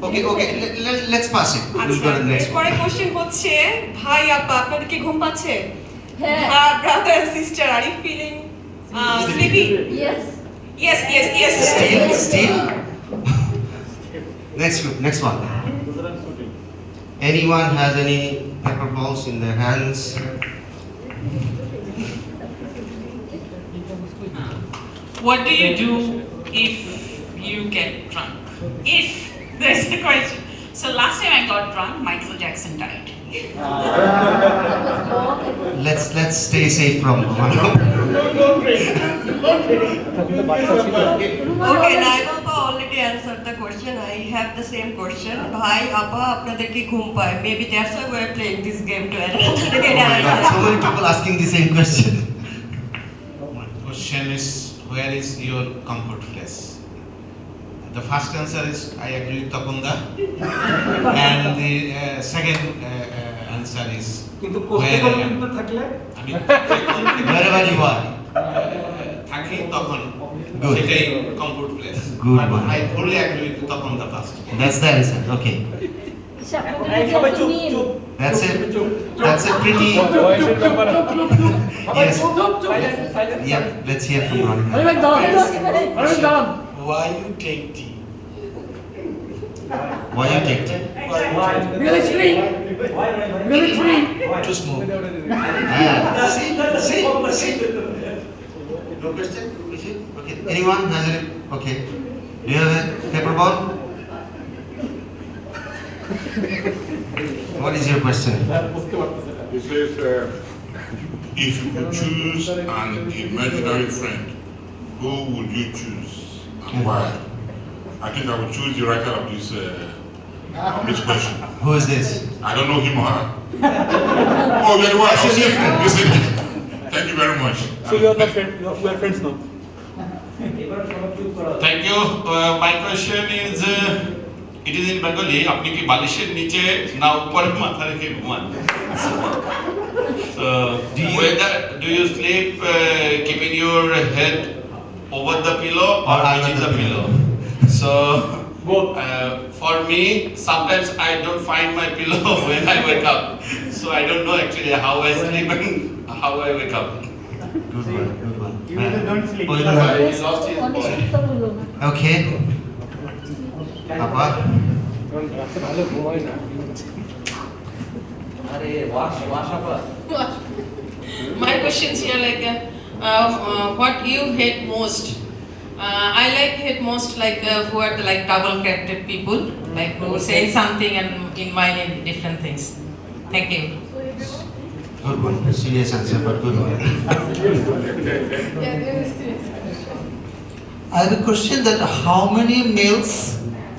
Okay, let's pass it. We'll go to the next one. Question হচ্ছে ভাই আপা আপনাদের কি ঘুম পাচ্ছে? Brother and sister, are you feeling sleepy? Yes. Still. Next one. Anyone has any pepper balls in their hands? What do you do if you get drunk? If there's a question. So last time I got drunk, Michael Jackson died. Let's stay safe from Don't drink. Okay, Naipapa already answered the question. I have the same question. Bhai, Appa, apnader ki ghum paay? Maybe that's why we're playing this game together. So many people asking the same question. My question is, where is your comfort place? The first answer is I agree with Tapunda, and the second answer is where I am. Wherever you are. থাকি তখন Good. সেটাই comfort place. Good But one. I fully agree with Tapunda first. That's the answer. Okay. That's a pretty. Yes. Yep. Let's hear from Ron. Why you take tea? Why you take tea? Military. To smoke. See. No question? Okay. Anyone has any? Okay. Do you have a pepper ball? What is your question? He says, if you could choose an imaginary friend, who would you choose and why? I think I would choose the writer of this question. Who is this? I don't know him or her. Oh, very well. You see? Thank you very much. So you are not friends. We are friends now. Thank you. My question is, it is in Bengali. আপনি কি বালিশের নিচে না উপরে মাথা রেখে ঘুমান? So, do you sleep keeping your head over the pillow or beneath the pillow? So, for me, sometimes I don't find my pillow when I wake up. So I don't know actually how I sleep and how I wake up. Good one. You either don't sleep. He lost his voice. Okay. Papa. My questions here what you hate most? I hate most who are the double character people, who say something and in mind different things. Thank you. Good one. Serious answer, but good one. I have a question that how many meals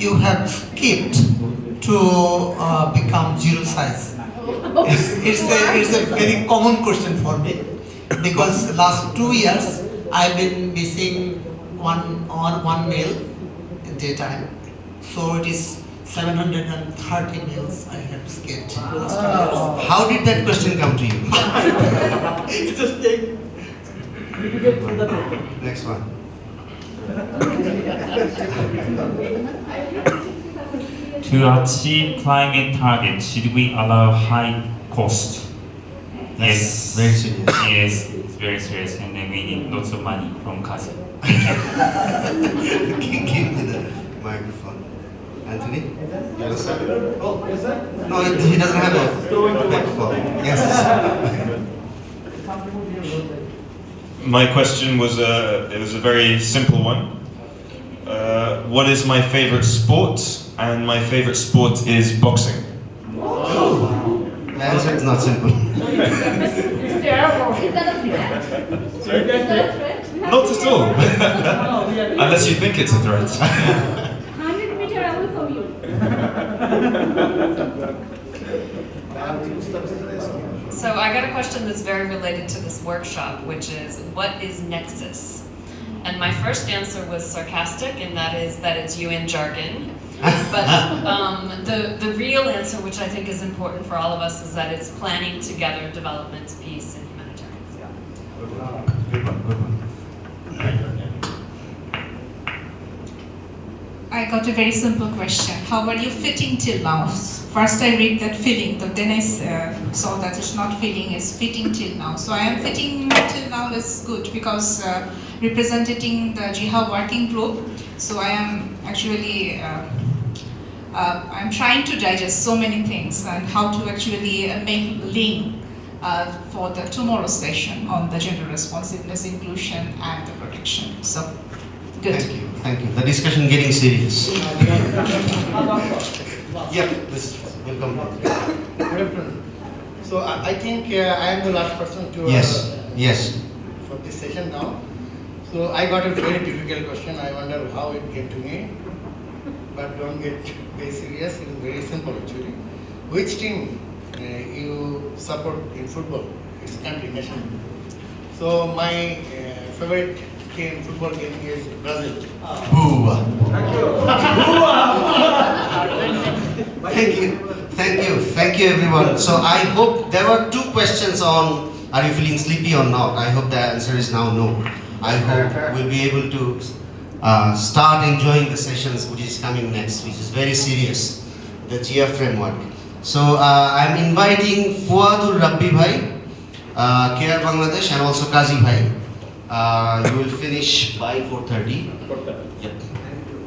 you have skipped to become zero size? It's a very common question for me because last 2 years I've been missing one meal in daytime, so it is 730 meals I have skipped. How did that question come to you? It just came. Next one. To achieve climate targets, should we allow high cost? That's very serious. Yes, it's very serious, and then we need lots of money from Kazi. Give me the microphone. Anthony? You understand? Oh, is that? No, he doesn't have a microphone. Yes. My question was it was a very simple one. What is my favorite sport? And my favorite sport is boxing. The answer is not simple. Not at all. Unless you think it's a threat. 100 meters away from you. So I got a question that's very related to this workshop, which is, what is nexus? And my first answer was sarcastic, and that is that it's UN jargon. But the real answer, which I think is important for all of us, is that it's planning together development, peace, and humanitarian. Good one. I got a very simple question. How are you fitting till now? First I read that feeling, but then I saw that it's not feeling, it's fitting till now. So I am fitting till now is good because representing the Jihad working group, so I am actually, I'm trying to digest so many things and how to actually make link for the tomorrow's session on the gender responsiveness, inclusion and the protection. So, good. Thank you. The discussion getting serious. Yeah, please, welcome. Good afternoon. So I think I am the last person to Yes. for this session now. So I got a very difficult question. I wonder how it came to me. But don't get very serious. It is very simple actually. Which team you support in football? It's country nation. So my favorite team football game is Brazil. Thank you everyone. So I hope there were 2 questions on are you feeling sleepy or not. I hope the answer is now no. I hope we'll be able to start enjoying the sessions which is coming next, which is very serious, the GF framework. So I'm inviting Fuadur Rabbi Bhai, Care Bangladesh, and also Kazi Bhai. You will finish by 4:30. Yep.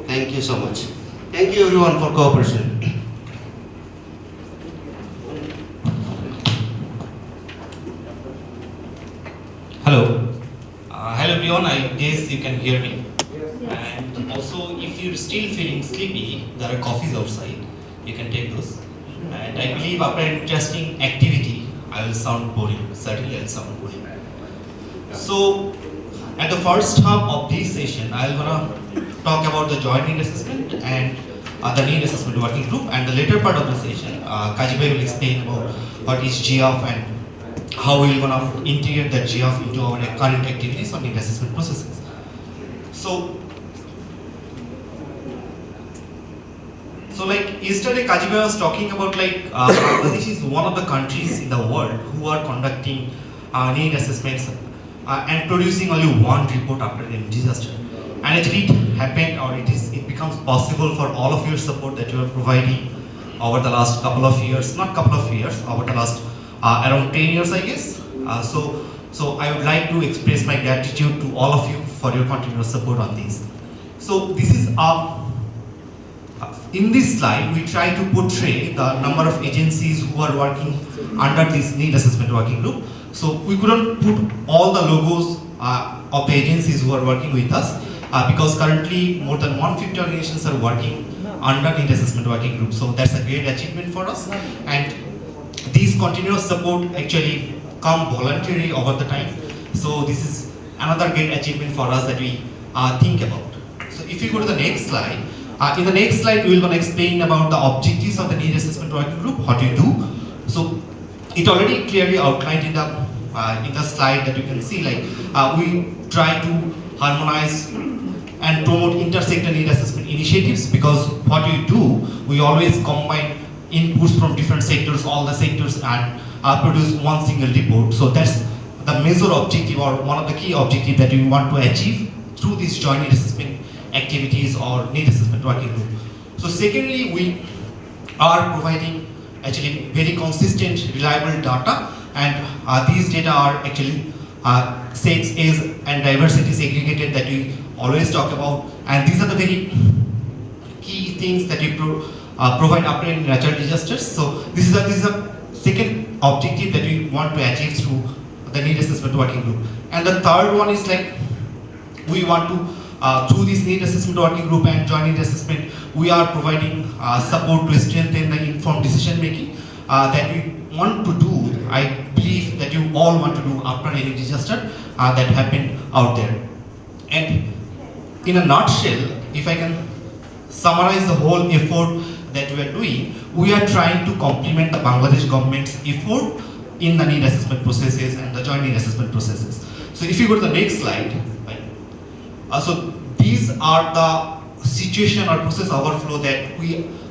Thank you so much. Thank you everyone for cooperation. Hello. Hello everyone, I guess you can hear me. And also, if you're still feeling sleepy, there are coffees outside. You can take those. And I believe after an interesting activity, I will sound boring. Certainly, I will sound boring. So, at the first half of this session, I will gonna talk about the joint need assessment and the need assessment working group. And the later part of the session, Kaji Bhai will explain about what is GF and how we will gonna integrate that GF into our current activities or need assessment processes. So like yesterday Kaji Bhai was talking about like Bangladesh is one of the countries in the world who are conducting need assessments and producing only one report after a disaster. And actually it happened, or it becomes possible for all of your support that you are providing over the last couple of years, not couple of years, over the last around 10 years I guess. So I would like to express my gratitude to all of you for your continuous support on this. So this is in this slide we try to portray the number of agencies who are working under this need assessment working group. So we couldn't put all the logos of the agencies who are working with us because currently more than 150 organizations are working under need assessment working group. So that's a great achievement for us, and these continuous support actually come voluntarily over the time. So this is another great achievement for us that we think about. So if you go to the next slide, in the next slide we will gonna explain about the objectives of the need assessment working group, what we do. So it already clearly outlined in the slide that you can see, like we try to harmonize and promote intersector need assessment initiatives, because what we do, we always combine inputs from different sectors, all the sectors, and produce one single report. So that's the major objective, or one of the key objectives that we want to achieve through these joint need assessment activities or need assessment working group. So secondly, we are providing actually very consistent, reliable data, and these data are actually sex, age, and diversity segregated that we always talk about, and these are the very key things that we provide after any natural disasters. So this is a second objective that we want to achieve through the need assessment working group. And the third one is like we want to through this need assessment working group and joint need assessment, we are providing support to strengthen the informed decision making that we want to do. I believe that you all want to do after any disaster that happened out there. And in a nutshell, if I can summarize the whole effort that we are doing, we are trying to complement the Bangladesh government's effort in the need assessment processes and the joint need assessment processes. So if you go to the next slide, so these are the situation or process overflow that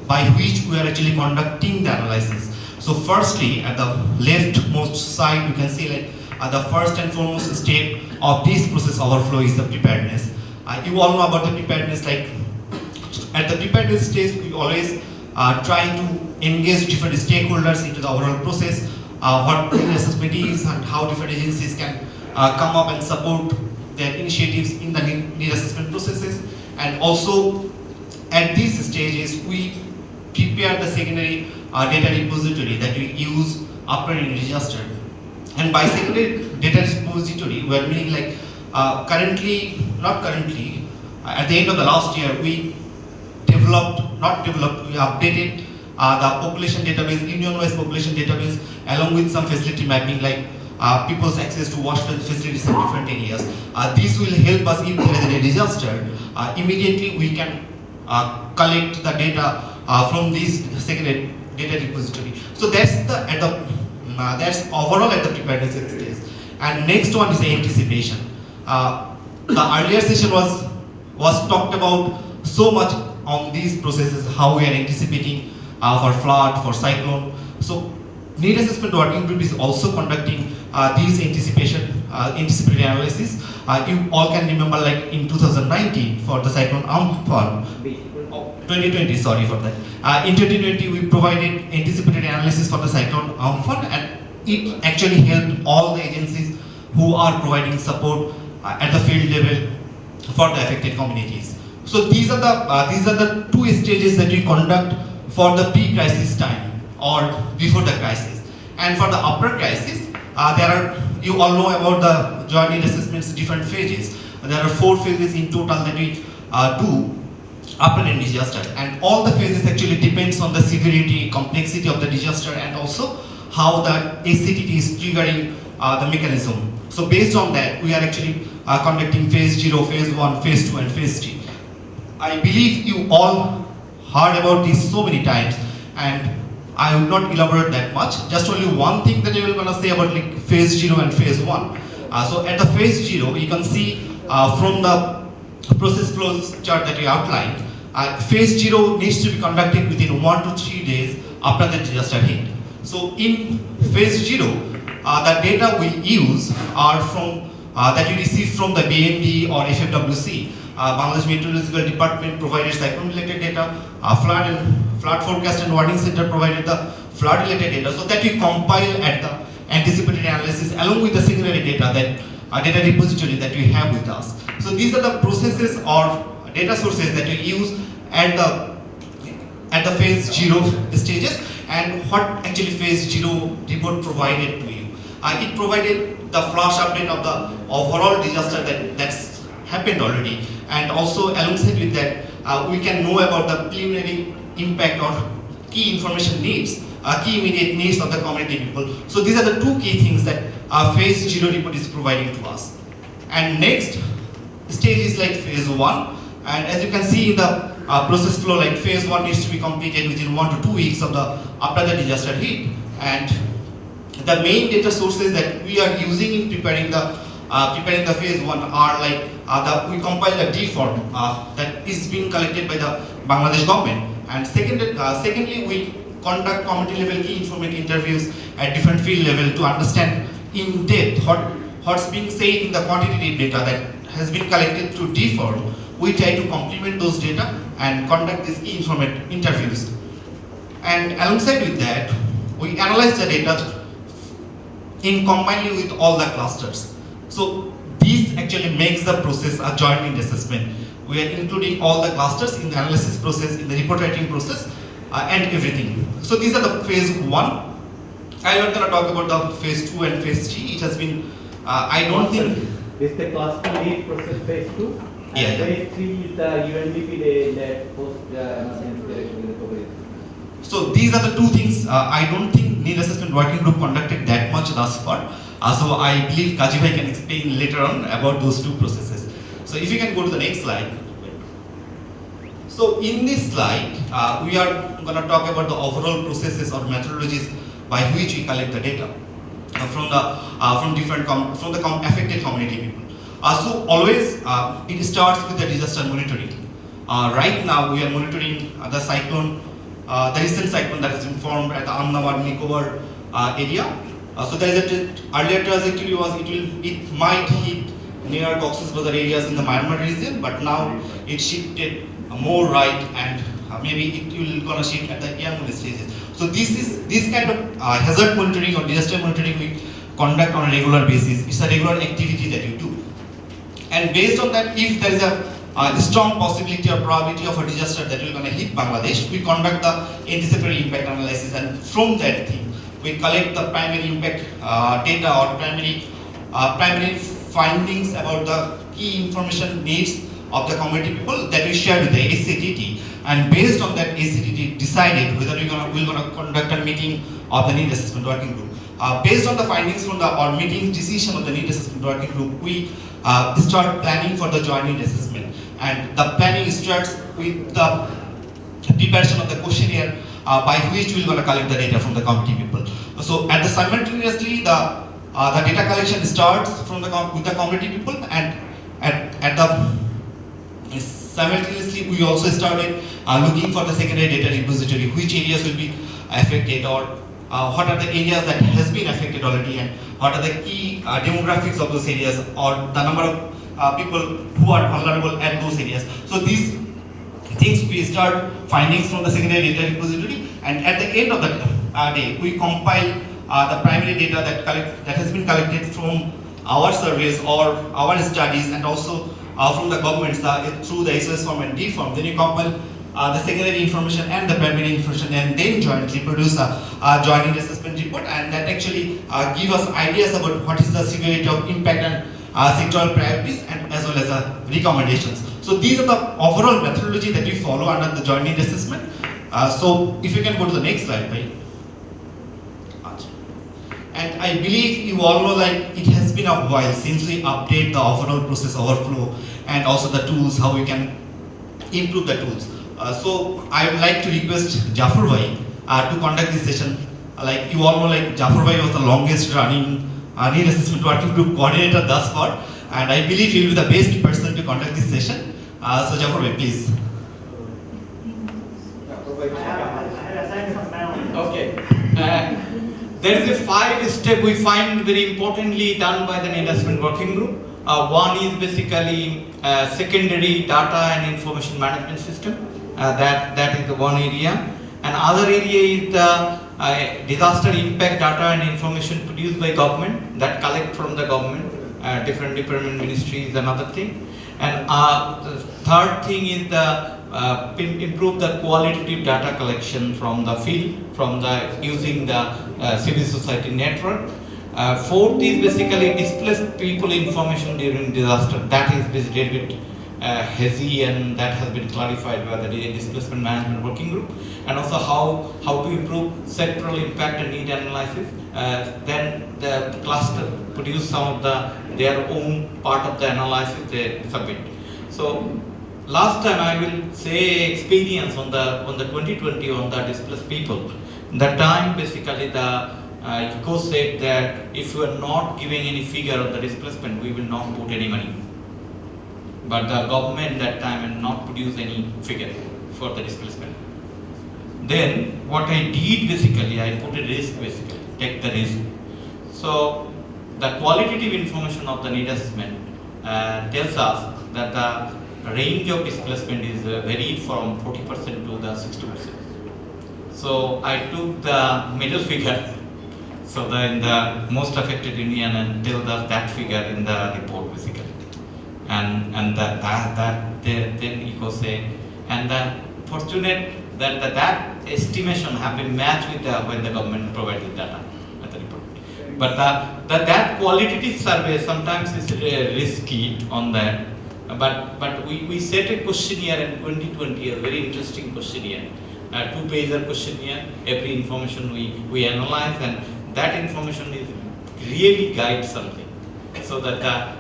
by which we are actually conducting the analysis. So firstly, at the leftmost side, you can see like the first and foremost step of this process overflow is the preparedness. You all know about the preparedness, like at the preparedness stage, we always try to engage different stakeholders into the overall process, what need assessment is and how different agencies can come up and support their initiatives in the need assessment processes. And also at these stages, we prepare the secondary data repository that we use after in register. And by secondary data repository, we are meaning like at the end of the last year, we we updated the population database, union-wise population database, along with some facility mapping like people's access to wash facilities in different areas. This will help us if there is a disaster. Immediately we can collect the data from this secondary data repository. So that's that's overall at the preparedness stage. And next one is the anticipation. The earlier session was talked about so much on these processes, how we are anticipating for flood, for cyclone. So need assessment working group is also conducting these anticipatory analysis. You all can remember like in 2019 for the cyclone Amphan, 2020, sorry for that. In 2020 we provided anticipatory analysis for the cyclone Amphan, and it actually helped all the agencies who are providing support at the field level for the affected communities. So these are the two stages that we conduct for the pre-crisis time or before the crisis. And for the after crisis, you all know about the joint need assessments, different phases. There are 4 phases in total that we do after a disaster, and all the phases actually depends on the severity, complexity of the disaster, and also how the ACTT is triggering the mechanism. So based on that, we are actually conducting phase 0, phase 1, phase 2, and phase 3. I believe you all heard about this so many times, and I will not elaborate that much. Just only one thing that I will gonna say about like phase 0 and phase 1. So at the phase 0, you can see from the process flows chart that we outlined, phase 0 needs to be conducted within 1 to 3 days after the disaster hit. So in phase 0, the data we use are from that we receive from the BMD or FFWC. Bangladesh Meteorological Department provided cyclone-related data, flood forecast and warning center provided the flood-related data, so that we compile at the anticipatory analysis along with the secondary data, that data repository that we have with us. So these are the processes or data sources that we use at the phase 0 stages. And what actually phase 0 report provided to you? It provided the flash update of the overall disaster that's happened already, and also alongside with that, we can know about the preliminary impact or key information needs, key immediate needs of the community people. So these are the 2 key things that phase 0 report is providing to us. And next stage is like phase 1, and as you can see in the process flow, like phase 1 needs to be completed within 1 to 2 weeks of after the disaster hit. And the main data sources that we are using in preparing the phase 1 are like we compile the default that is being collected by the Bangladesh government. And secondly, we conduct community level key informant interviews at different field level to understand in depth what's being said in the quantitative data that has been collected through default. We try to complement those data and conduct these key informant interviews. And alongside with that, we analyze the data in combining with all the clusters. So this actually makes the process a joint need assessment. We are including all the clusters in the analysis process, in the report writing process, and everything. So these are the phase 1. I'm not going to talk about the phase 2 and phase 3. It has been, I don't think... Is the cluster lead process phase 2? Yeah. And phase 3 is the UNDP that post So these are the 2 things. I don't think need assessment working group conducted that much thus far. So I believe Kajibhai can explain later on about those 2 processes. So if you can go to the next slide. So in this slide, we are going to talk about the overall processes or methodologies by which we collect the data from the affected community people. So always it starts with the disaster monitoring. Right now we are monitoring the cyclone, the recent cyclone that has been formed at the Andaman Nicobar area. So there is earlier trajectory was it might hit near Cox's Bazar areas in the Myanmar region, but now it shifted more right, and maybe it will gonna shift at the young stages. So this kind of hazard monitoring or disaster monitoring we conduct on a regular basis. It's a regular activity that you do. And based on that, if there is a strong possibility or probability of a disaster that will gonna hit Bangladesh, we conduct the anticipatory impact analysis, and from that thing, we collect the primary impact data or primary findings about the key information needs of the community people that we share with the ACTT. And based on that, ACTT decided whether we're gonna conduct a meeting of the need assessment working group. Based on the findings from the meeting decision of the need assessment working group, we start planning for the joint need assessment. And the planning starts with the preparation of the questionnaire by which we're gonna collect the data from the community people. So at the simultaneously, the data collection starts from with the community people, and at the simultaneously we also started looking for the secondary data repository, which areas will be affected, or what are the areas that has been affected already, and what are the key demographics of those areas, or the number of people who are vulnerable at those areas. So these things we start findings from the secondary data repository, and at the end of the day we compile the primary data that has been collected from our surveys or our studies, and also from the governments through the SOS form and D form. Then you compile the secondary information and the primary information, and then jointly produce a joint assessment report, and that actually give us ideas about what is the severity of impact and sectoral priorities, and as well as recommendations. So these are the overall methodology that we follow under the joint need assessment. So if you can go to the next slide, right? And I believe you all know, like, it has been a while since we update the overall process overflow and also the tools, how we can improve the tools. So I would like to request Jafar Bhai to conduct this session. Like you all know, like Jafar Bhai was the longest running need assessment working group coordinator thus far, and I believe he will be the best person to conduct this session. So Jafar Bhai, please. Okay. There is a 5-step we find very importantly done by the need assessment working group. One is basically secondary data and information management system. That is the one area. And other area is the disaster impact data and information produced by government that collect from the government, different department ministries and other thing. And the third thing is the improve the qualitative data collection from the field, from the using the civil society network. Fourth is basically displaced people information during disaster. That is a little bit hazy, and that has been clarified by the displacement management working group. And also how to improve sectoral impact and need analysis. Then the cluster produce some of their own part of the analysis they submit. So last time I will say experience on the 2020 on the displaced people. That time basically the ECO said that if you are not giving any figure of the displacement, we will not put any money. But the government that time had not produced any figure for the displacement. Then what I did basically, I put a risk basically, take the risk. So the qualitative information of the need assessment tells us that the range of displacement is varied from 40% to the 60%. So I took the middle figure, so in the most affected Indian, and tell that figure in the report basically. And then ECO say, and then fortunate that estimation have been matched with when the government provided data at the report. But that qualitative survey sometimes is risky on that. But we set a questionnaire in 2020, a very interesting questionnaire, 2-pager questionnaire. Every information we analyze, and that information is really guides something. So that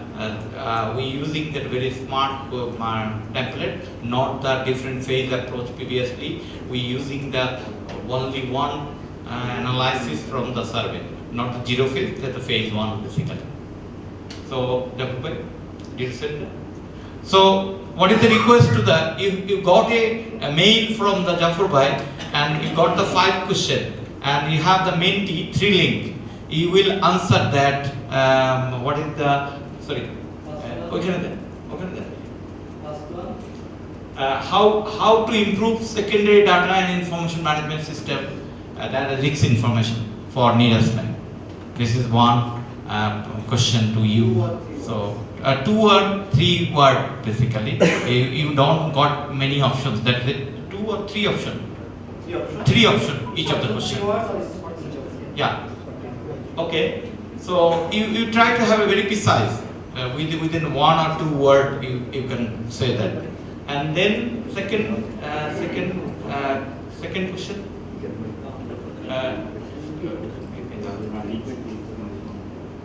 we using that very smart template, not the different phase approach previously. We using the only one analysis from the survey, not the 0 phase, that's the phase 1 basically. So did you say that? So what is the request to that? You got a mail from the Jafar Bhai, and you got the 5 question, and you have the Menti 3 link. You will answer that. What is the sorry? how to improve secondary data and information management system, that is risk information for needlessmen. This is one question to you. So 2 or 3 word basically. You don't got many options. That is 2 or 3 options. 3 options each of the question. Yeah. Okay. So you try to have a very precise. Within 1 or 2 word you can say that. And then second question.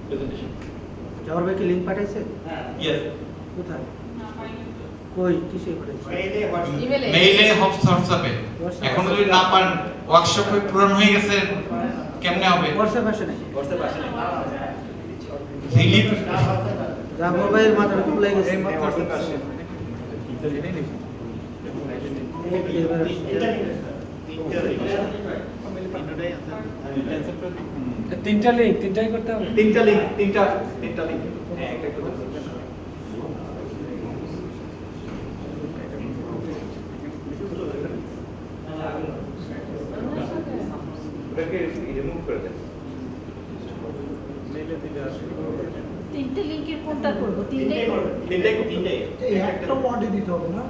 Presentation. যাওয়ার ভাই কি link পাঠাইছে? Yes. কোথায়? কই কিসে পাঠাইছে? মেইলে হোয়াটসঅ্যাপে। এখন যদি না পান ওয়ার্কশপে পূরণ হয়ে গেছে কেমনে হবে? হোয়াটসঅ্যাপ আসে নাই। হোয়াটসঅ্যাপ আসে নাই। দিলীপ জাগো ভাইয়ের মাথার উপর লাগে গেছে। হোয়াটসঅ্যাপ আসে। তিনটা লিংক তিনটাই করতে হবে। তিনটা লিংক হ্যাঁ একটা করতে হবে। ওটাকে রিমুভ করে দেন। তিনটে লিংকের কোনটা করব? তিনটাই করব। তিনটাই একটা ওয়ার্ডে দিতে হবে না?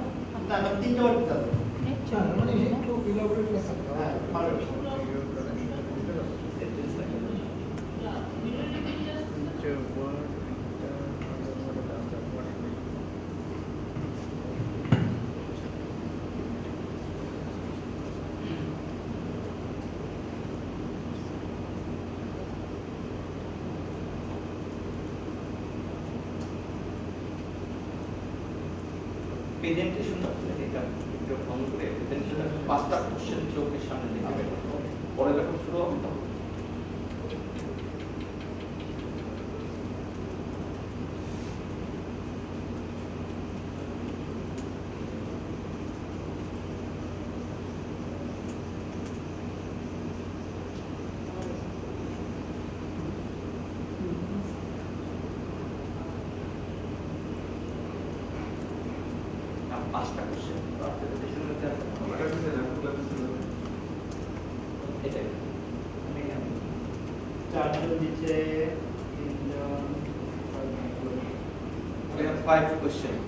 না তিনটা ওয়ার্ড দিতে হবে। আচ্ছা মানে একটু ইলাবোরেট করতে হবে। হ্যাঁ ভালো। প্রেজেন্টেশন এটা একটু ফলো করে প্রেজেন্টেশন 5টা কোশ্চেন চোখের সামনে দেখবে পরে যখন শুরু হবে তখন We have 5 questions.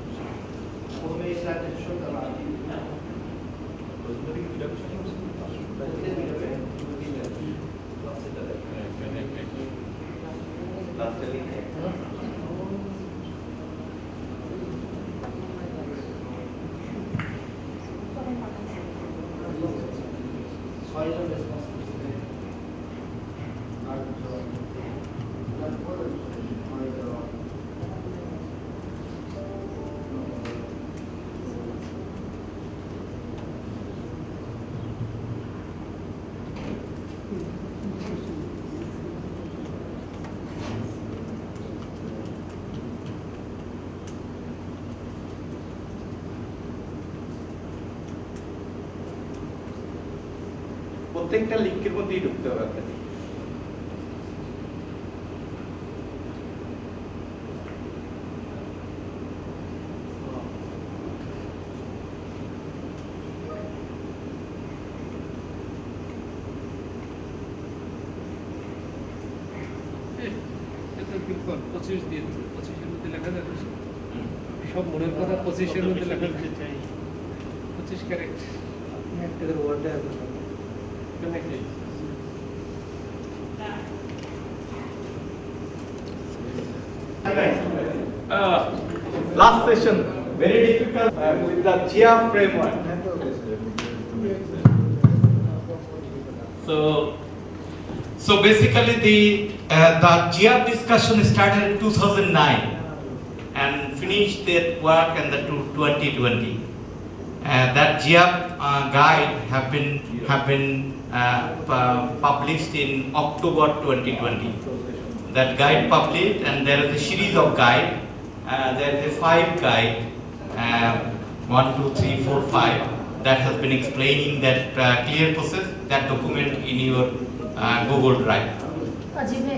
প্রত্যেকটা লিংকের মধ্যেই ঢুকতে হবে আপনাদের। পঁচিশ দিয়ে দেবো, 25-এর মধ্যে লেখা যাবে সব মনের কথা 25-এর মধ্যে লেখা চাই 25 ক্যারেক্ট একটা করে ওয়ার্ডে আছে Last session, very difficult with the GIA framework. So basically the GIA discussion started in 2009 and finished that work in the 2020. That GIA guide have been published in October 2020. That guide published, and there is a series of guide. There is a 5 guide, 1, 2, 3, 4, 5, that has been explaining that clear process, that document in your Google Drive. Ajime,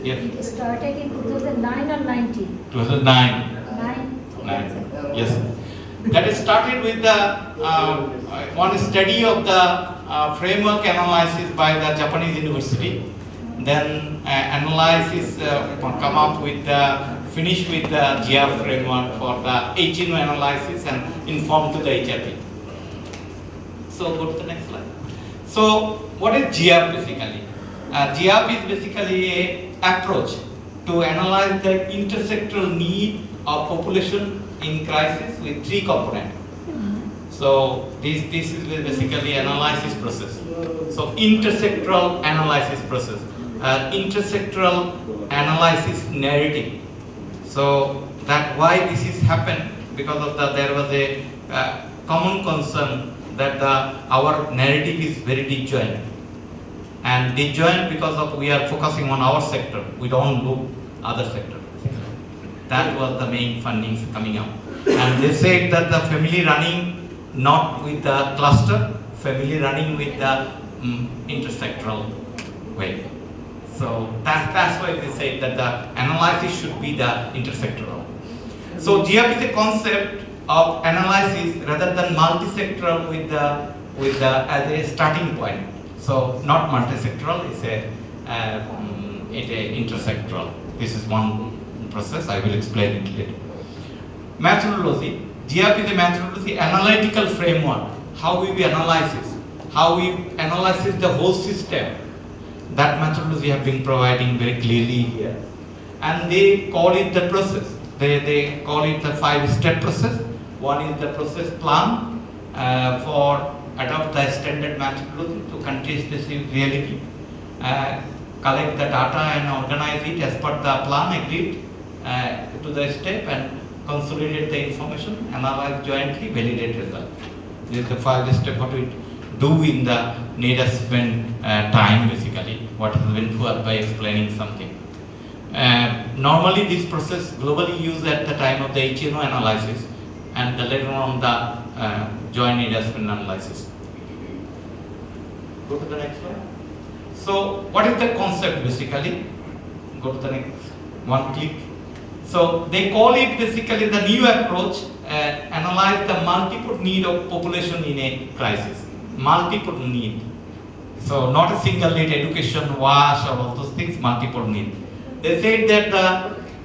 Yes. it started in 2009 or 19? 2009. 9? 9. Yes. That is started with the one study of the framework analysis by the Japanese university. Then analysis come up with finish with the GIAF framework for the HNO analysis and inform to the HRP. So go to the next slide. So what is GIAF basically? GIAF is basically a approach to analyze the intersectoral need of population in crisis with three components. So this is basically analysis process. So intersectoral analysis process, intersectoral analysis narrative. So that why this is happened because of there was a common concern that our narrative is very disjoint. And disjoint because of we are focusing on our sector, we don't look other sector. That was the main findings coming out. And they said that the family running not with the cluster, family running with the intersectoral way. So that's why they say that the analysis should be the intersectoral. So GIAF is a concept of analysis rather than multisectoral with the as a starting point. So not multisectoral, it's a intersectoral. This is one process. I will explain it later. Methodology. GIAF is a methodology analytical framework. How we analyze how we analyze the whole system. That methodology have been providing very clearly here. And they call it the process. They call it the 5-step process. One is the process plan for adopt the standard methodology to country-specific reality, collect the data and organize it as per the plan agreed to the step and consolidate the information, analyze jointly, validate result. This is the 5-step what we do in the need assessment time basically, what has been put by explaining something. Normally this process globally used at the time of the HNO analysis and later on the joint need assessment analysis. Go to the next one. So what is the concept basically? Go to the next one, click. So they call it basically the new approach, analyze the multiple need of population in a crisis. Multiple need. So not a single need, education, wash, or all those things, multiple need. They said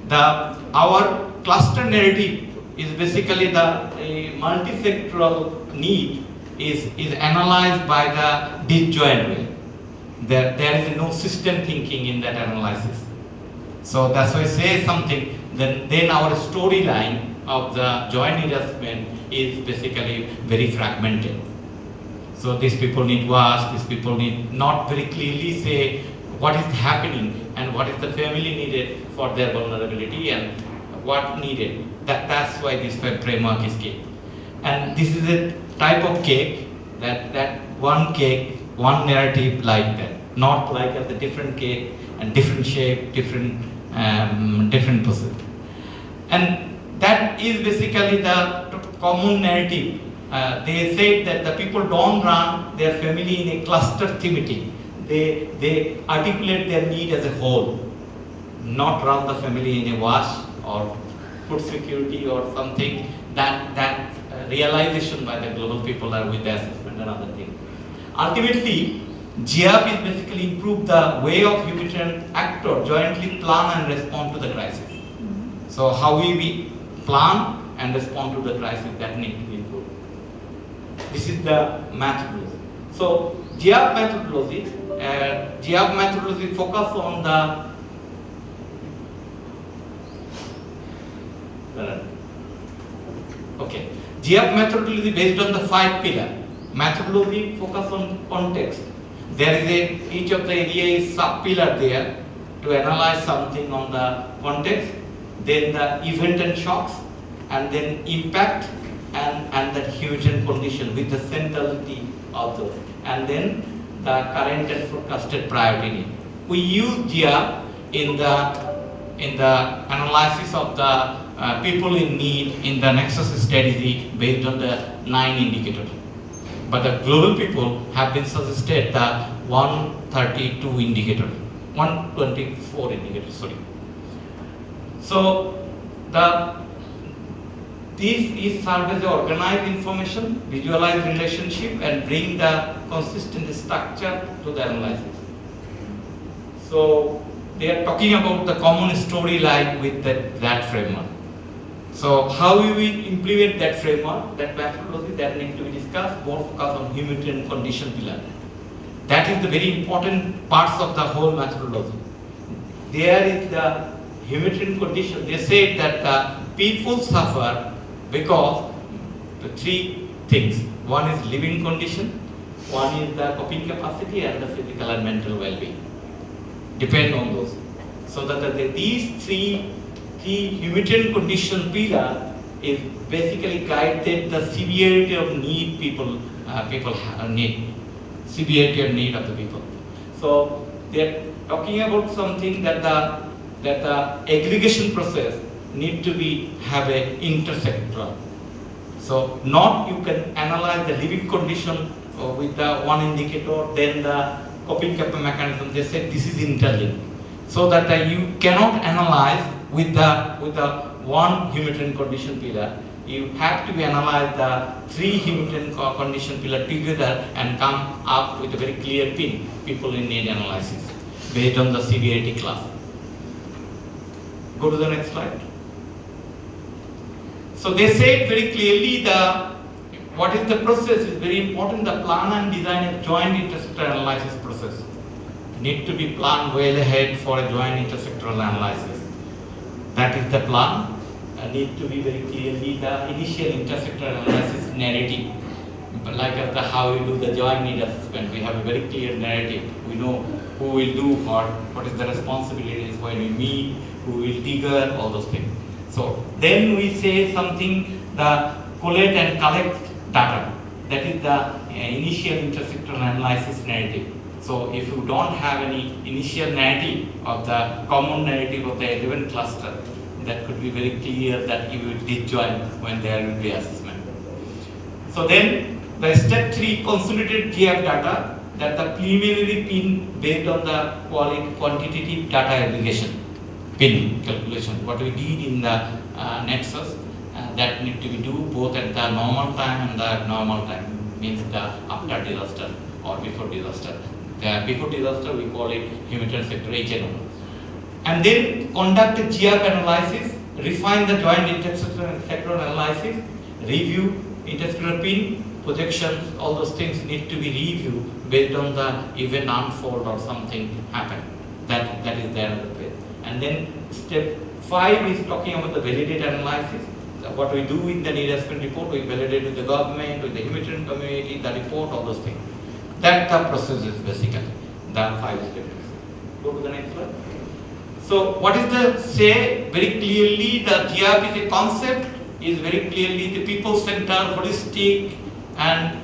that our cluster narrative is basically the multisectoral need is analyzed by the disjoint way. There is no system thinking in that analysis. So that's why I say something, then our storyline of the joint need assessment is basically very fragmented. So these people need wash, these people need not very clearly say what is happening and what is the family needed for their vulnerability and what needed. That's why this framework is key. And this is a type of cake that one cake, one narrative like that, not like a different cake and different shape, different process. And that is basically the common narrative. They say that the people don't run their family in a cluster thematic. They articulate their need as a whole, not run the family in a wash or food security or something. That realization by the global people are with the assessment and other things. Ultimately, GIAF is basically improve the way of humanitarian actor jointly plan and respond to the crisis. So how we plan and respond to the crisis, that need to be improved. This is the methodology. So GIAF methodology focus on the GIAF methodology based on the 5 pillars. Methodology focus on context. There is each of the area is sub-pillar there to analyze something on the context, then the event and shocks, and then impact and the human condition with the centrality of those, and then the current and forecasted priority need. We use GIAF in the analysis of the people in need in the Nexus strategy based on the 9 indicators. But the global people have been suggested the 132 indicator, 124 indicator, sorry. So this is serve as the organized information, visualize relationship, and bring the consistent structure to the analysis. So they are talking about the common storyline with that framework. So how we will implement that framework, that methodology, that needs to be discussed, more focus on humanitarian condition pillar. That is the very important parts of the whole methodology. There is the humanitarian condition. They said that the people suffer because the three things. One is living condition, one is the coping capacity, and the physical and mental well-being. Depend on those. So that these three humanitarian condition pillar is basically guided the severity of need people need, severity of need of the people. So they are talking about something that the aggregation process need to be have a intersectoral. So not you can analyze the living condition with the one indicator, then the coping mechanism. They said this is interlinked, so that you cannot analyze with the one humanitarian condition pillar. You have to be analyze the three humanitarian condition pillar together and come up with a very clear pin. People in need analysis based on the severity class. Go to the next slide. So they said very clearly what is the process is very important. The plan and design a joint intersectoral analysis process. Need to be planned well ahead for a joint intersectoral analysis. That is the plan. Need to be very clearly the initial intersectoral analysis narrative. But like how we do the joint need assessment, we have a very clear narrative. We know who will do what is the responsibilities when we meet, who will trigger, all those things. So then we say something, the collate and collect data. That is the initial intersectoral analysis narrative. So if you don't have any initial narrative of the common narrative of the 11 cluster, that could be very clear that you will disjoin when there will be assessment. So then the step 3 consolidated GF data, that the preliminary pin based on the quantitative data aggregation pin calculation. What we did in the nexus, that need to be do both at the normal time and the abnormal time, means the after disaster or before disaster. Before disaster we call it humanitarian sector HNO. And then conduct a GF analysis, refine the joint intersectoral analysis, review intersectoral pin, projections, all those things need to be reviewed based on the event unfold or something happen. That is there on the page. And then step 5 is talking about the validate analysis. So what we do in the need assessment report, we validate with the government, with the humanitarian community, the report, all those things. That the process is basically the 5 steps. Go to the next slide. So what is the say very clearly the GRP is a concept, is very clearly the people-centered, holistic, and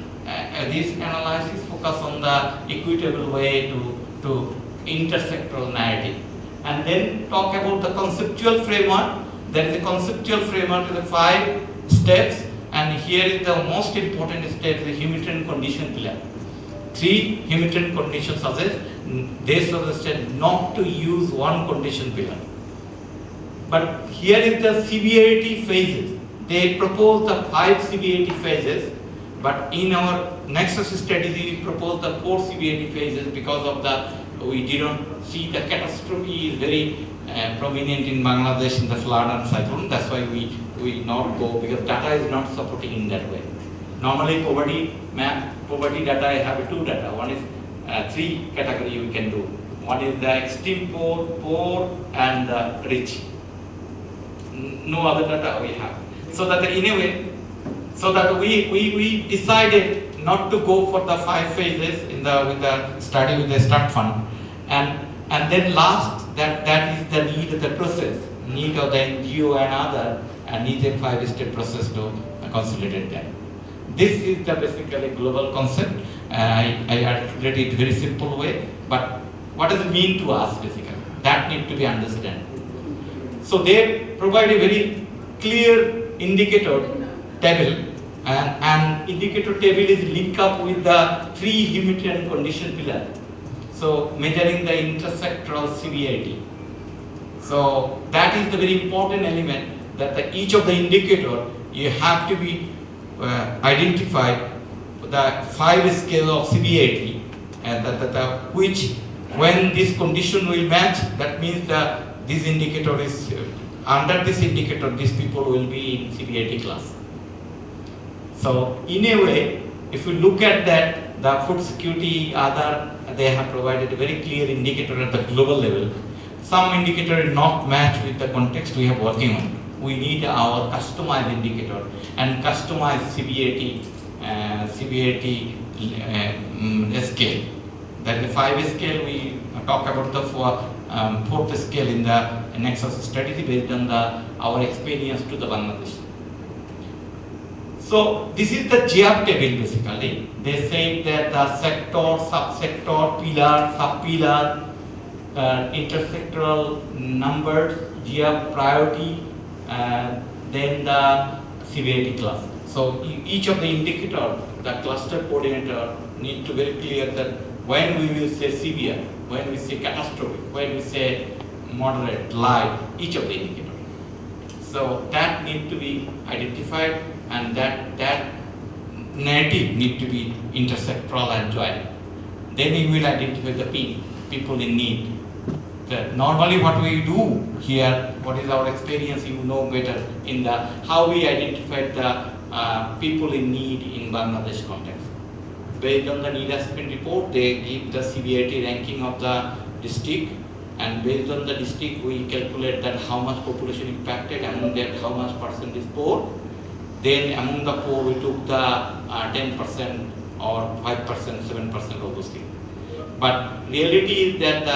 this analysis focus on the equitable way to intersectoral narrative. And then talk about the conceptual framework. There is a conceptual framework with the 5 steps, and here is the most important step, the humanitarian condition pillar. 3 humanitarian conditions suggest, they suggested not to use one condition pillar. But here is the severity phases. They propose the 5 severity phases, but in our nexus strategy we propose the 4 severity phases because of we didn't see the catastrophe is very prominent in Bangladesh in the flood and cyclone. That's why we not go, because data is not supporting in that way. Normally poverty data, I have 2 data. One is 3 category we can do. One is the extreme poor and the rich. No other data we have. So that in a way, so that we decided not to go for the 5 phases with the study with the start fund, and then last that is the need of the process, need of the NGO and other, and need a 5-step process to consolidate them. This is the basically global concept. I articulated it very simple way, but what does it mean to us basically? That need to be understood. So they provide a very clear indicator table, and indicator table is linked up with the 3 humanitarian condition pillar. So measuring the intersectoral severity. So that is the very important element, that each of the indicator you have to be identified the 5 scale of CBAT, which when this condition will match, that means that this indicator is under this indicator, these people will be in CBAT class. So in a way, if you look at that, the food security they have provided a very clear indicator at the global level. Some indicator is not match with the context we are working on. We need our customized indicator and customized CBAT scale. That the 5 scale we talk about the 4th scale in the Nexus strategy based on our experience to the Bangladesh. So this is the GIAP table basically. They say that the sector, subsector, pillar, sub-pillar, intersectoral numbers, GIAP priority, then the CBAT class. So each of the indicator, the cluster coordinator need to very clear that when we will say severe, when we say catastrophic, when we say moderate, light, each of the indicator. So that need to be identified, and that narrative need to be intersectoral and joint. Then you will identify the people in need. Normally what we do here, what is our experience, you know better, in the how we identify the people in need in Bangladesh context. Based on the need assessment report, they give the CBAT ranking of the district, and based on the district we calculate that how much population impacted, among that how much percent is poor. Then among the poor we took the 10% or 5%, 7% of those things. But reality is that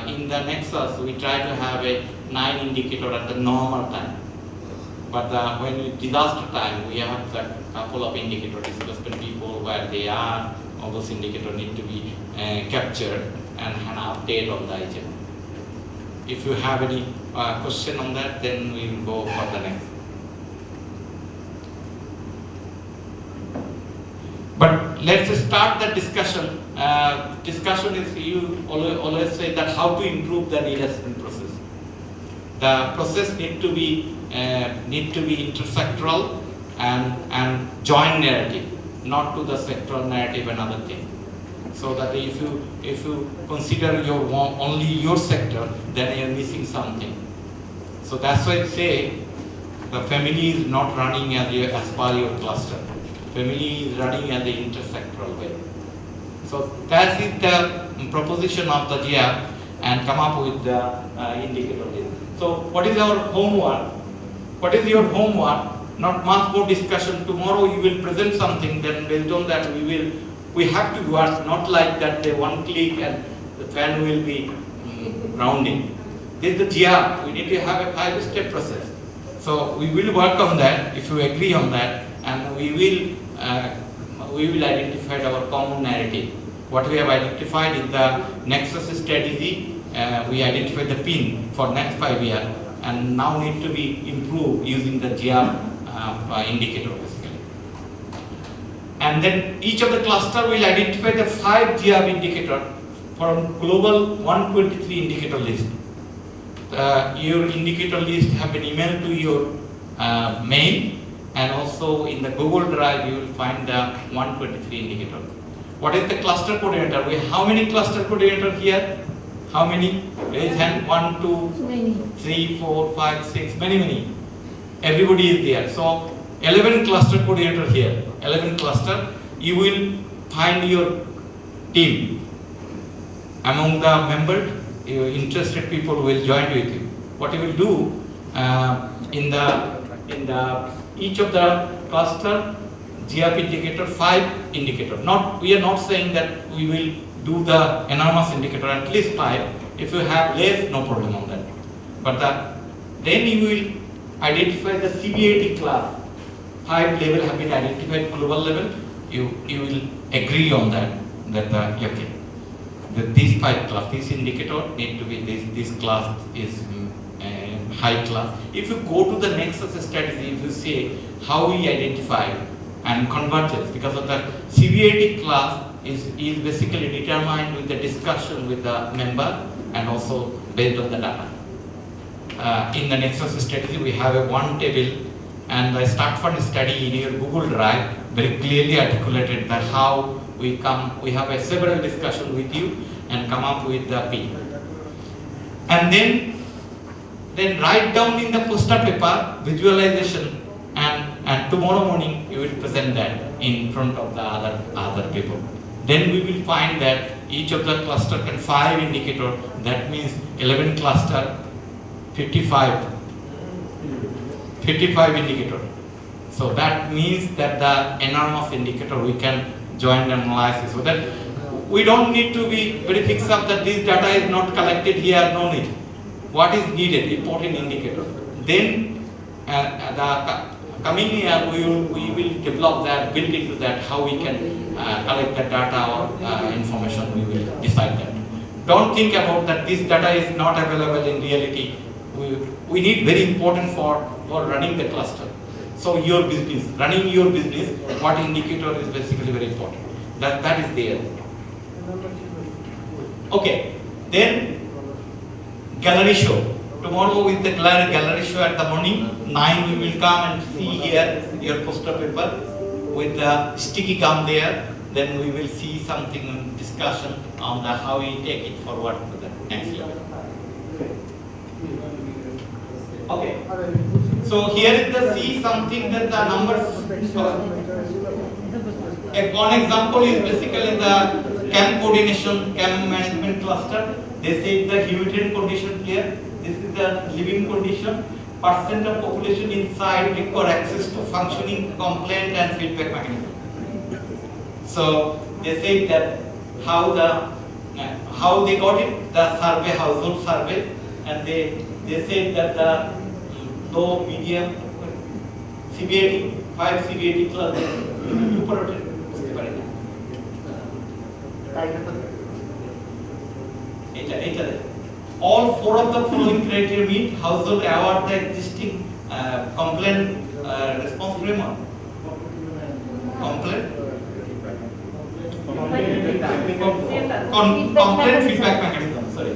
in the Nexus we try to have a 9 indicator at the normal time. But when we disaster time, we have a couple of indicator disbursement people where they are. All those indicators need to be captured and an update on the agenda. If you have any question on that, then we will go for the next. But let's start the discussion. Discussion is, you always say that how to improve the need assessment process. The process need to be intersectoral and joint narrative, not to the sectoral narrative and other thing. So that if you consider only your sector, then you're missing something. So that's why I say the family is not running as per your cluster. Family is running as the intersectoral way. So that is the proposition of the GIAP, and come up with the indicator list. So what is our homework? What is your homework? Not much more discussion. Tomorrow you will present something, then based on that we have to work, not like that the one click and the fan will be rounding. This is the GIAP. We need to have a 5-step process. So we will work on that if you agree on that, and we will identify our common narrative. What we have identified in the Nexus strategy, we identified the pin for next 5 years, and now need to be improved using the GIAP indicator basically. And then each of the cluster will identify the 5 GIAP indicator from global 123 indicator list. Your indicator list have been emailed to your mail, and also in the Google Drive you will find the 123 indicator. What is the cluster coordinator? How many cluster coordinator here? How many? Raise hand. 1, 2, 3, 4, 5, 6. Many. Everybody is there. So 11 cluster coordinator here. 11 cluster. You will find your team. Among the members, your interested people will join with you. What you will do in the each of the cluster GIAP indicator, 5 indicator. We are not saying that we will do the enormous indicator, at least 5. If you have less, no problem on that. But then you will identify the CBAT class. 5 level have been identified global level. You will agree on that okay, that these 5 class, this indicator need to be this class is high class. If you go to the Nexus strategy, if you say how we identify and convergence, because of the CBAT class is basically determined with the discussion with the member and also based on the data. In the Nexus strategy, we have a one table and the start fund study in your Google Drive very clearly articulated that how we have a several discussion with you and come up with the P. And then write down in the poster paper visualization, and tomorrow morning you will present that in front of the other people. Then we will find that each of the cluster can 5 indicator, that means 11 cluster, 55 indicator. So that means that the enormous indicator we can join analysis, so that we don't need to be very fixed up that this data is not collected here, no need. What is needed, important indicator. Then the coming year we will develop that, build into that how we can collect the data or information, we will decide that. Don't think about that this data is not available in reality. We need very important for running the cluster. So your business, running your business, what indicator is basically very important. That is there. Okay, then gallery show. Tomorrow is the gallery show at the morning. 9 we will come and see here your poster paper with the sticky gum there. Then we will see something in discussion on the how we take it forward to the next level. Okay. So here is the see something that the numbers. One example is basically the camp coordination, camp management cluster. They say the humanitarian condition here. This is the living condition. Percent of population inside require access to functioning complaint and feedback mechanism. So they say that how they got it, the survey, household survey, and they say that the low, medium, severity, 5 severity classes. All 4 of the following criteria meet household award the existing complaint response framework. Complaint feedback mechanism. Sorry,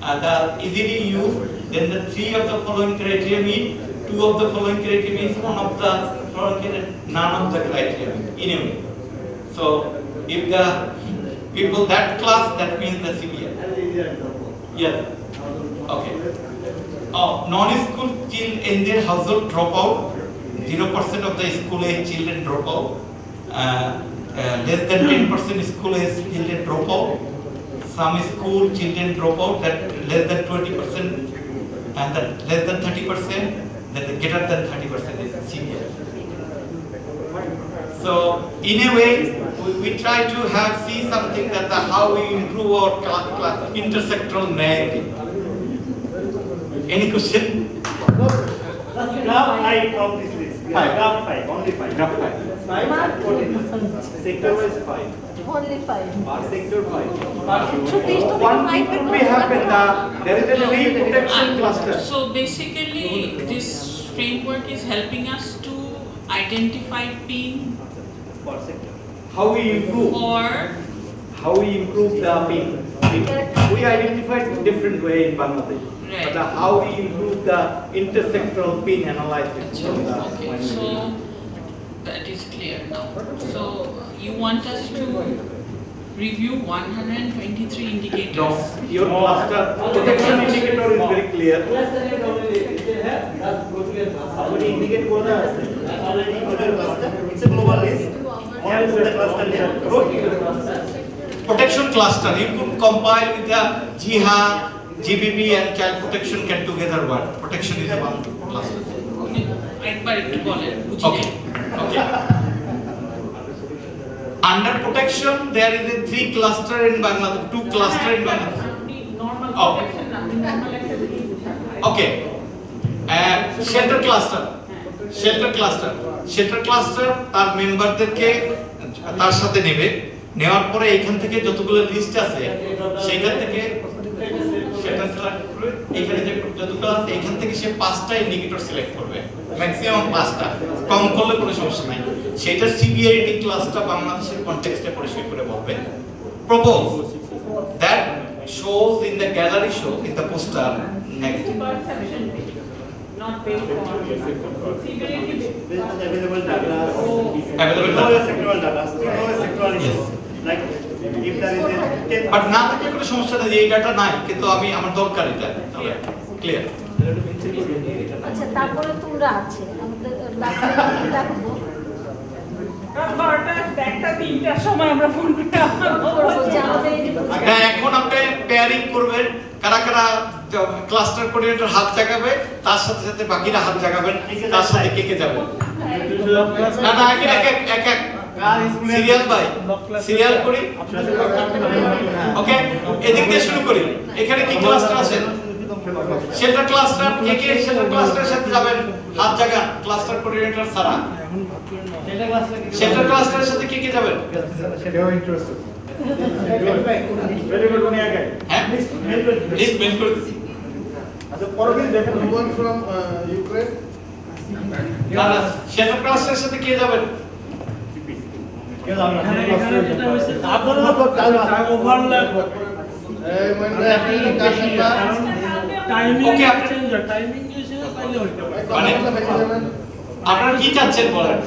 the easily used. Then the 3 of the following criteria meet. 2 of the following criteria means 1 of the following criteria, none of the criteria meet. Anyway, so if the people that class, that means the severe. Yeah. Okay. Non-school children in their household drop out. 0% of the school age children drop out. Less than 10% school age children drop out. Some school children drop out, that less than 20%, and that less than 30%, that the greater than 30% is senior. So in a way, we try to see something that how we improve our intersectoral narrative. Any question? Graph 5 from this list. Graph 5, only 5. Graph 5. Sector wise 5. Only 5. Sector 5. One thing could be happen, there is a tree protection cluster. So basically, this framework is helping us to identify PIN. How we improve? How we improve the PIN? We identified different way in Bangladesh. Right. But how we improve the intersectoral PIN analysis? Okay, so that is clear now. So you want us to review 123 indicators? No, your cluster protection indicator is very clear. It's a global list. Protection cluster, you could compile with the JIHA, GBB and child protection can together work. Protection is one cluster. Okay. Under protection, there is a 3 cluster in Bangladesh, 2 cluster in Bangladesh. Okay. Shelter cluster, তার মেম্বারদেরকে তার সাথে নেবে, নেওয়ার পরে এখান থেকে যতগুলো list আছে সেখান থেকে এখানে যে যতগুলো আছে এখান থেকে সে 5টা ইন্ডিকেটর সিলেক্ট করবে, ম্যাক্সিমাম 5টা, কম করলে কোনো সমস্যা নাই। সেটা সিভিয়ারিটি ক্লাসটা বাংলাদেশের কনটেক্সটে পরিষ্কার করে বলবে। Propose that shows in the gallery show in the poster next. not paid for. Available data. Sectoral data. Sectoral issues. Like if there is a but না থাকলে কোনো সমস্যা নেই, এই ডাটা নাই কিন্তু আমি আমার দরকার এটা ক্লিয়ার। আচ্ছা তারপরে তোমরা আছে আমাদের রাখবো এখন আপনি পেয়ারিং করবেন, কারা কারা ক্লাস্টার কোঅর্ডিনেটর হাত জাগাবে, তার সাথে সাথে বাকিরা হাত জাগাবেন, তার সাথে কে কে যাবে। না না এক এক সিরিয়াল বাই সিরিয়াল করি। ওকে, এদিক দিয়ে শুরু করি। এখানে কি ক্লাস্টার আছে? সেন্টার ক্লাস্টার, কে কে সেন্টার ক্লাস্টারের সাথে যাবেন? হাত জাগান ক্লাস্টার কোঅর্ডিনেটর ছাড়া। সেন্টার ক্লাস্টারের সাথে কে কে যাবেন? সেটাও ইন্টারেস্টেড। ভেরি গুড, উনি আগে। হ্যাঁ, লিস্ট মেল করে দিছি। আচ্ছা, পরবর্তী দেখেন ওয়ান ফ্রম ইউক্রেন। না না, সেন্টার ক্লাস্টারের সাথে কে যাবেন? কে যাবেন? আপনারা তো টাইম ওভারল্যাপ এই মানে আপনি কাশিটা টাইমিং ওকে, চেঞ্জ টাইমিং এসে তাইলে হইতো মানে আপনারা কি চাচ্ছেন বলেন?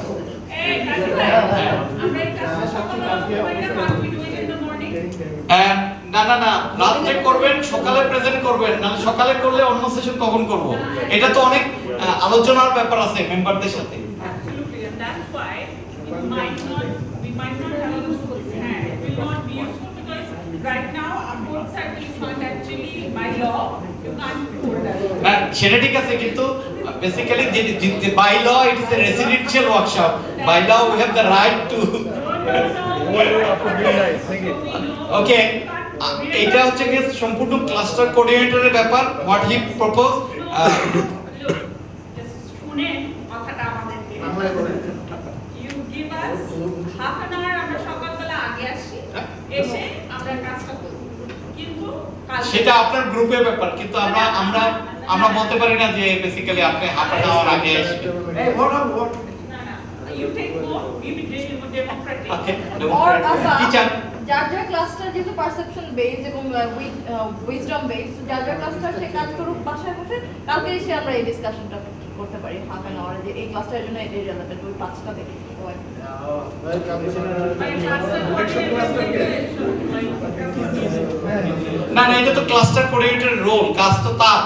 না না না, রাতে করবেন, সকালে প্রেজেন্ট করবেন, না সকালে করলে অন্য সেশন কখন করব? এটা তো অনেক আলোচনার ব্যাপার আছে মেম্বারদের সাথে। সেটা ঠিক আছে, কিন্তু বেসিক্যালি যে by law it is a residential workshop. By law we have the right to okay. এটা হচ্ছে কি সম্পূর্ণ ক্লাস্টার কোঅর্ডিনেটরের ব্যাপার। হোয়াট হি প্রপোজ শুনেন কথাটা আমাদেরকে you give us half an hour, আমরা সকালবেলা আগে আসি, এসে আমরা কাজটা করব, কিন্তু সেটা আপনার গ্রুপের ব্যাপার, কিন্তু আমরা আমরা আমরা বলতে পারি না যে বেসিক্যালি আপনি হাফ অ্যান আওয়ার আগে আসবেন। এই vote vote you take more, you be democratic. Okay, Or কি চান? যার যার ক্লাস্টার যেহেতু পারসেপশন বেসড এবং উইজডম বেসড, যার যার ক্লাস্টার সে কাজ করুক বাসায় বসে, কালকে এসে আমরা এই ডিসকাশনটা করতে পারি হাফ অ্যান আওয়ার, যে এই ক্লাস্টারের জন্য এটাই রিলেভেন্ট, ওই পাঁচটা দেখে না না, এটা তো ক্লাস্টার কোঅর্ডিনেটরের রোল, কাজ তো তার,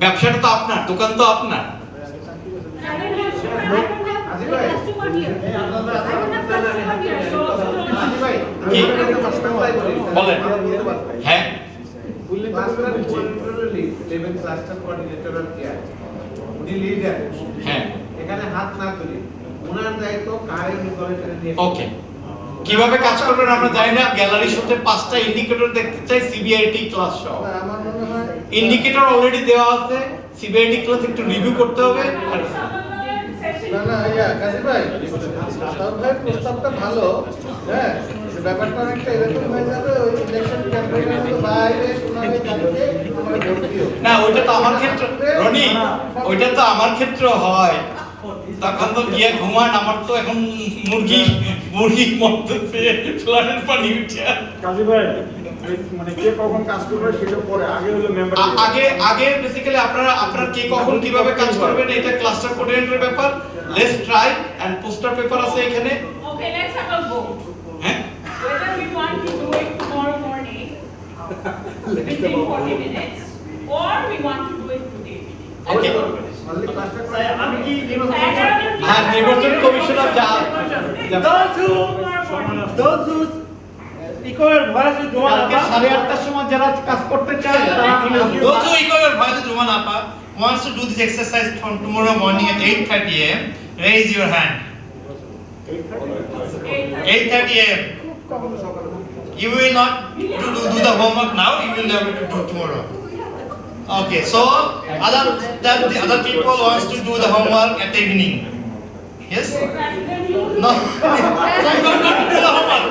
ব্যবসাটা তো আপনার, দোকান তো আপনার। বলেন। হ্যাঁ, হ্যাঁ, এখানে হাত না তুলি, ওনার দায়িত্ব কারের ওকে। কিভাবে কাজ করবেন আমরা জানি না। গ্যালারি শোতে 5টা ইন্ডিকেটর দেখতে চাই, সিবিআইটি ক্লাস সহ। আমার মনে হয় ইন্ডিকেটর অলরেডি দেওয়া আছে, সিবিআইটি ক্লাস একটু রিভিউ করতে হবে। না না ইয়া কাজী ভাই, আতাউর ভাই প্রস্তাবটা ভালো, হ্যাঁ, ব্যাপারটা অনেকটা এরকম হয়ে যাবে, ওই ইলেকশন ক্যাম্পেইনের মতো বাইরে শোনাবে কালকে আমরা ভোট দিও না, ওইটা তো আমার ক্ষেত্রে রনি, ওইটা তো আমার ক্ষেত্রে হয়, তখন তো গিয়ে ঘুমান। আমার তো এখন মুরগি মরতেছে, ফ্লাডের পানি উঠছে। কাজী ভাই মানে কে কখন কাজ করবে সেটা পরে, আগে হলো মেম্বার আগে বেসিক্যালি আপনারা কে কখন কিভাবে কাজ করবেন এটা ক্লাস্টার কোঅর্ডিনেটরের ব্যাপার। Let's try and poster paper আছে এখানে। Okay, let's have a vote. হ্যাঁ, Whether we want to do it tomorrow morning within 40 minutes or we want to do it today. ওকে। আমি কি হ্যাঁ, নির্বাচন কমিশনার যা ইকোয়ের ভয়েসে জমা কালকে 8:30টার সময় যারা কাজ করতে চায় তারা Those who equal voice to one apa wants to do this exercise from tomorrow morning at 8:30 a.m. Raise your hand. 8:30 a.m. You will not do the homework now. You will never do tomorrow. Okay. So the other people wants to do the homework at the evening. Yes. No. So you will not do the homework.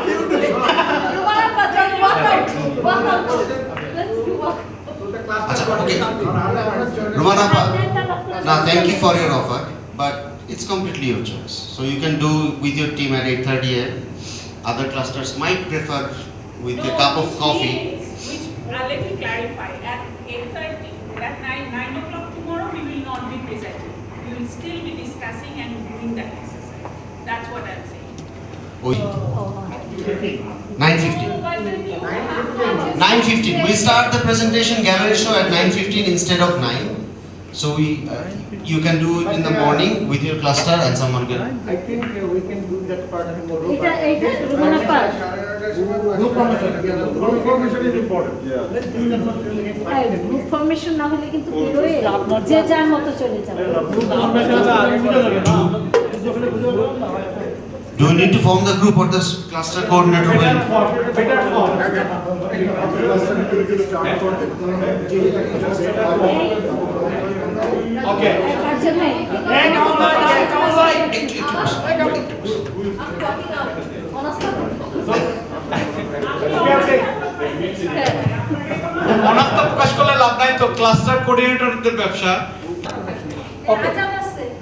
Rumanapa, now thank you for your offer, but it's completely your choice. So you can do with your team at 8:30 a.m. Other clusters might prefer with a cup of coffee. Let me clarify. At 8:30, But at 9 o'clock tomorrow, we will not be presenting. We will still be discussing and doing that exercise. That's what I'm saying. 9:15. 9:15. We start the presentation gallery show at 9:15 instead of 9. So you can do it in the morning with your cluster and someone can. I think we can do that part tomorrow. Group formation is important. Group formation না হলে কিন্তু বেরোয় যে যার মতো চলে যাবে। Do you need to form the group or the cluster coordinator will? Better form. Okay. অনাস্থা প্রকাশ করলে লাভ নাই তো ক্লাস্টার কোঅর্ডিনেটরদের ব্যবসা।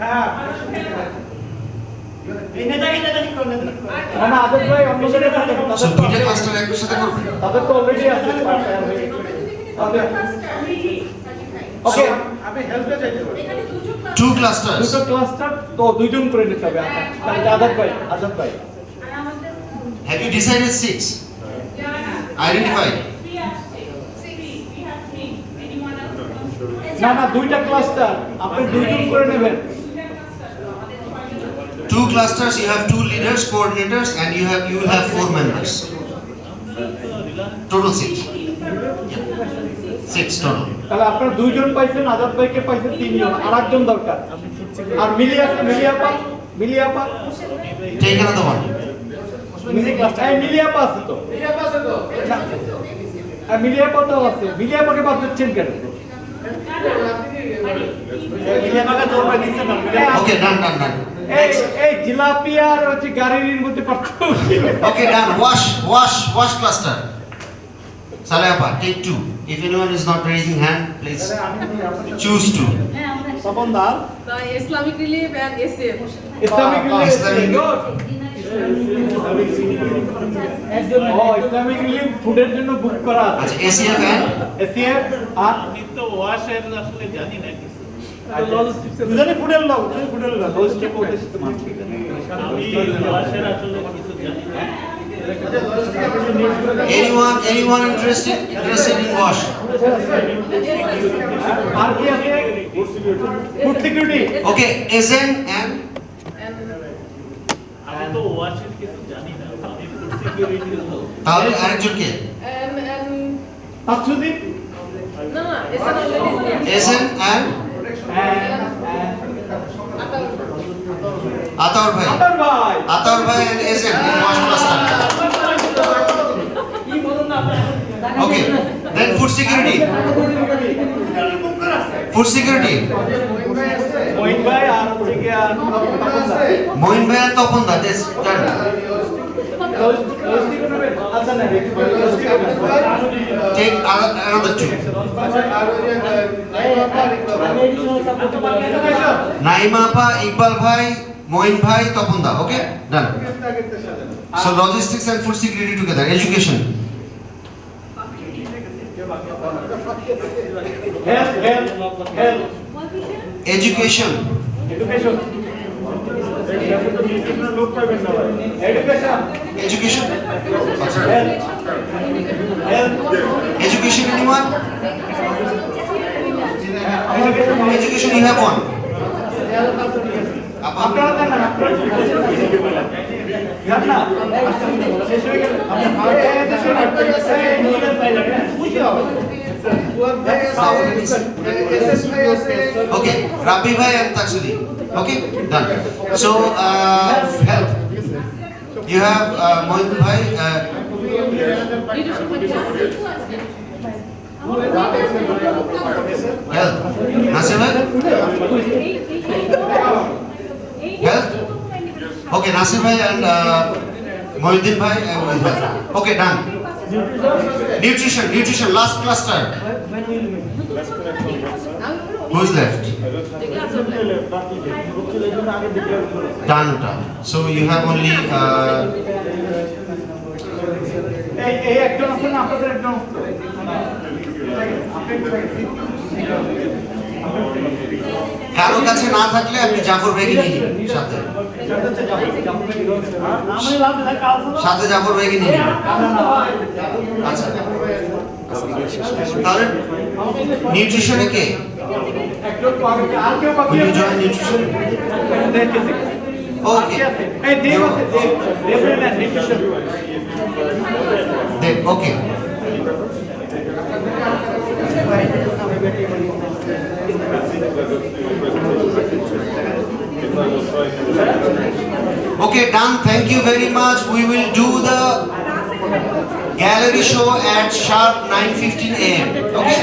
হ্যাঁ। না আদর ভাই অন্য জায়গায় So দুইটা ক্লাস্টার একসাথে সাথে করবে? তাদের তো অলরেডি আছে। ওকে আমি হেল্পে চাইতে পারি। Two clusters. দুটো ক্লাস্টার তো দুইজন করে নিতে হবে। তাহলে আদর ভাই। Have you decided 6? Identified. না দুইটা ক্লাস্টার আপনি দুইজন করে নেবেন। Two clusters, you have 2 leaders, coordinators, and you will have 4 members. Total 6. 6 total. তাহলে আপনারা দুইজন পাইছেন, আজাদ ভাইকে পাইছেন 3 জন, আরেকজন দরকার। আর মিলিয়াপা Take another one. মিলিয়াপা আছে তো। আর মিলিয়াপা তো আছে। মিলিয়াপাকে বাদ দিচ্ছেন কেন? Okay, done. এই জিলাপি আর হচ্ছে গাড়ির মধ্যে পার্থক্য। Okay, done. Wash cluster. Salayapa, take 2. If anyone is not raising hand, please choose 2. The Islamic Relief and ACF. Islamic Relief. Islamic relief ফুডের জন্য বুক করা আছে। আচ্ছা, ACF and আর আমি তো ওয়াশের আসলে জানি না কিছু। দুজনে ফুডের লোক, লজিস্টিক কোর্টে আমি ওয়াশের আসলে কিছু জানি না। anyone interested in wash? আর কি আছে? Food security. Okay, SN and আমি তো ওয়াশের কিছু জানি না। আমি ফুড সিকিউরিটি তাহলে আরেকজন কে? আচ্ছুদি No, SN and Atar bhai and SN in wash cluster. Okay, then food security. মোহিত ভাই আর ওদিকে Moin bhai and Topanda, that's done. Take another 2. Naima Appa, Iqbal bhai, Moin bhai, Topanda. Okay, done. So logistics and food security together. Education. Health. Education. Education, anyone? Education, you have one. Okay, Rabbi bhai and Taksudi. Okay, done. So, health. You have Mohin bhai. Health. Nasir bhai? Health? Okay, Nasir bhai and Mohiddin bhai with health. Okay, done. Nutrition, last cluster. Who's left? Done. So you have only এই একজন আছেন আপনাদের একজন কারো কাছে না থাকলে আপনি জাফর বেগে নিয়ে নেবেন সাথে। সাথে জাফর বেগে নিয়ে নেবেন। আচ্ছা তাহলে নিউট্রিশনে কে? Will you join nutrition? Okay. Then, okay. Okay, done. Thank you very much. We will do the gallery show at sharp 9:15 a.m. Okay?